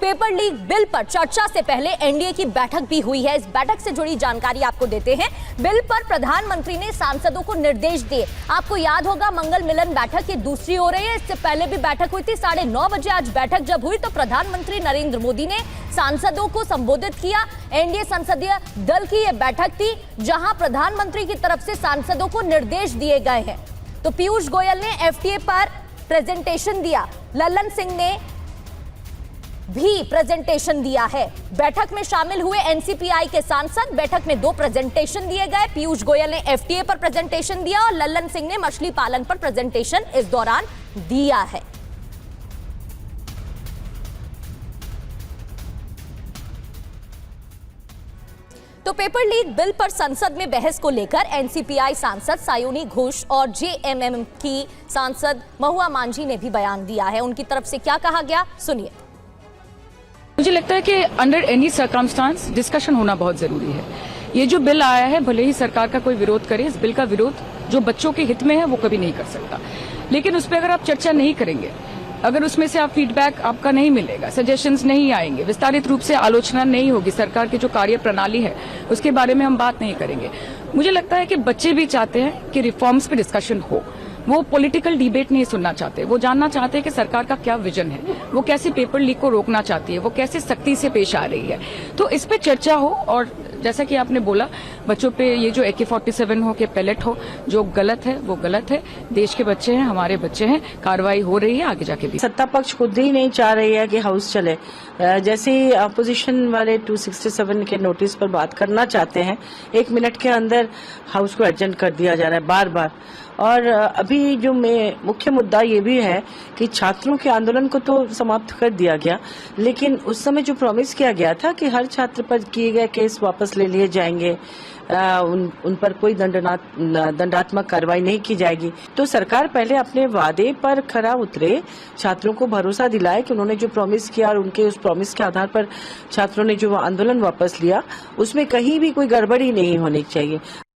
Paper leak bill पर चर्चा से पहले एनडीए की बैठक भी हुई है। इस बैठक से जुड़ी जानकारी आपको देते हैं। बिल पर प्रधानमंत्री ने सांसदों को निर्देश दिए। आपको याद होगा मंगल मिलन बैठक ये दूसरी हो रही है। इससे पहले भी बैठक हुई थी 9:30 बजे। आज बैठक जब हुई तो प्रधानमंत्री नरेंद्र मोदी ने सांसदों को संबोधित किया। एनडीए संसदीय दल की यह बैठक थी जहां प्रधानमंत्री की तरफ से सांसदों को निर्देश दिए गए हैं। तो पीयूष गोयल ने एफटीए पर प्रेजेंटेशन दिया, लल्लन सिंह ने भी प्रेजेंटेशन दिया है। बैठक में शामिल हुए एनसीपीआई के सांसद। बैठक में 2 प्रेजेंटेशन दिए गए। पीयूष गोयल ने एफटीए पर प्रेजेंटेशन दिया और लल्लन सिंह ने मछली पालन पर प्रेजेंटेशन इस दौरान दिया है। तो पेपर लीक बिल पर संसद में बहस को लेकर एनसीपीआई सांसद सायोनी घोष और जेएमएम की सांसद महुआ मांझी ने भी बयान दिया है। उनकी तरफ से क्या कहा गया, सुनिए। मुझे लगता है कि अंडर एनी सर्कमस्टांस डिस्कशन होना बहुत जरूरी है। ये जो बिल आया है, भले ही सरकार का कोई विरोध करे, इस बिल का विरोध जो बच्चों के हित में है वो कभी नहीं कर सकता। लेकिन उस पर अगर आप चर्चा नहीं करेंगे, अगर उसमें से आप फीडबैक आपका नहीं मिलेगा, सजेशंस नहीं आएंगे, विस्तारित रूप से आलोचना नहीं होगी, सरकार की जो कार्य प्रणाली है उसके बारे में हम बात नहीं करेंगे। मुझे लगता है कि बच्चे भी चाहते हैं कि रिफॉर्म्स पे डिस्कशन हो। वो पॉलिटिकल डिबेट नहीं सुनना चाहते। वो जानना चाहते हैं कि सरकार का क्या विजन है, वो कैसे पेपर लीक को रोकना चाहती है, वो कैसे सख्ती से पेश आ रही है। तो इस पे चर्चा हो। और जैसा कि आपने बोला, बच्चों पे ये जो AK-47 हो के पैलेट हो, जो गलत है वो गलत है। देश के बच्चे हैं, हमारे बच्चे हैं, कार्रवाई हो रही है आगे जाके भी। सत्ता पक्ष खुद ही नहीं चाह रही है कि हाउस चले। जैसे ही अपोजिशन वाले 267 के नोटिस पर बात करना चाहते हैं, 1 मिनट के अंदर हाउस को एडजर्न कर दिया जा रहा है बार बार। और अभी जो मुख्य मुद्दा ये भी है कि छात्रों के आंदोलन को तो समाप्त कर दिया गया, लेकिन उस समय जो प्रॉमिस किया गया था कि हर छात्र पर किए गए केस वापस ले लिए जाएंगे, उन पर कोई दंडात्मक कार्रवाई नहीं की जाएगी। तो सरकार पहले अपने वादे पर खरा उतरे, छात्रों को भरोसा दिलाए कि उन्होंने जो प्रॉमिस किया और उनके उस प्रॉमिस के आधार पर छात्रों ने जो आंदोलन वापस लिया, उसमें कहीं भी कोई गड़बड़ी नहीं होनी चाहिए।